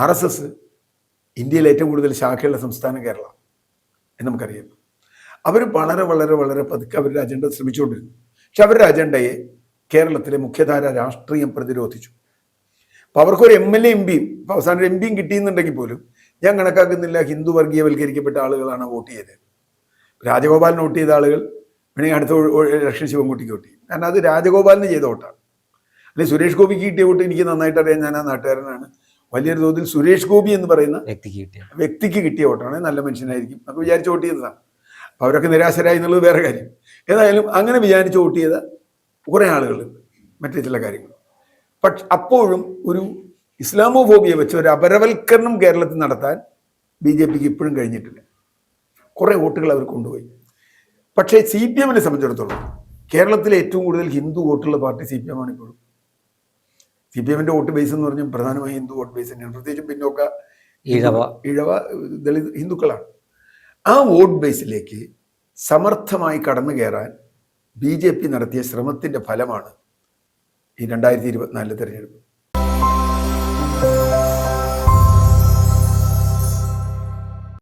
RSS ഇന്ത്യയിൽ ഏറ്റവും കൂടുതൽ ശാഖയുള്ള സംസ്ഥാനം കേരളം എന്ന് നമുക്കറിയാം. അവർ വളരെ വളരെ വളരെ പതുക്കെ അവരുടെ അജണ്ട ശ്രമിച്ചുകൊണ്ടിരുന്നു. പക്ഷെ അവരുടെ അജണ്ടയെ കേരളത്തിലെ മുഖ്യധാര രാഷ്ട്രീയം പ്രതിരോധിച്ചു. അപ്പോൾ അവർക്കൊരു MLA MP ഇപ്പോൾ അവസാനം MP കിട്ടിയെന്നുണ്ടെങ്കിൽ പോലും ഞാൻ കണക്കാക്കുന്നില്ല ഹിന്ദു വർഗീയവൽക്കരിക്കപ്പെട്ട ആളുകളാണ് വോട്ട് ചെയ്തത്. രാജഗോപാലിന് വോട്ട് ചെയ്ത ആളുകൾ വേണമെങ്കിൽ അടുത്ത ഇലക്ഷൻ ശിവൻകുട്ടിക്ക് വോട്ട് ചെയ്യും. കാരണം അത് രാജഗോപാലിന് ചെയ്ത വോട്ടാണ്. അല്ലെങ്കിൽ സുരേഷ് ഗോപിക്ക് കിട്ടിയ വോട്ട് എനിക്ക് നന്നായിട്ട് അറിയാം, ഞാൻ ആ നാട്ടുകാരനാണ്. വലിയൊരു തോതിൽ സുരേഷ് ഗോപി എന്ന് പറയുന്ന വ്യക്തിക്ക് കിട്ടിയ വോട്ടാണ്. നല്ല മനുഷ്യനായിരിക്കും നമുക്ക് വിചാരിച്ച് വോട്ട് ചെയ്തതാണ്. അപ്പോൾ അവരൊക്കെ നിരാശരായി എന്നുള്ളത് വേറെ കാര്യം. ഏതായാലും അങ്ങനെ വിചാരിച്ച് വോട്ട് ചെയ്ത കുറേ ആളുകളുണ്ട്, മറ്റു ചില കാര്യങ്ങൾ. പക്ഷെ അപ്പോഴും ഒരു ഇസ്ലാമോഫോബിയ വെച്ച് ഒരു അപരവൽക്കരണം കേരളത്തിൽ നടത്താൻ BJPക്ക് ഇപ്പോഴും കഴിഞ്ഞിട്ടില്ല. കുറേ വോട്ടുകൾ അവർ കൊണ്ടുപോയി. പക്ഷേ CPM-നെ സംബന്ധിച്ചിടത്തോളം കേരളത്തിലെ ഏറ്റവും കൂടുതൽ ഹിന്ദു വോട്ടുള്ള പാർട്ടി CPM ആണ് ഇപ്പോഴും. CPM-ന്റെ വോട്ട് ബേസ് എന്ന് പറഞ്ഞാൽ പ്രധാനമായും ഹിന്ദു വോട്ട് ബേസ് തന്നെയാണ്. പ്രത്യേകിച്ചും പിന്നോക്ക ഈഴവ ദളിത് ഹിന്ദുക്കളാണ്. ആ വോട്ട് ബേസിലേക്ക് സമർത്ഥമായി കടന്നു കയറാൻ BJP നടത്തിയ ശ്രമത്തിൻ്റെ ഫലമാണ് ഈ 2024 തെരഞ്ഞെടുപ്പ്.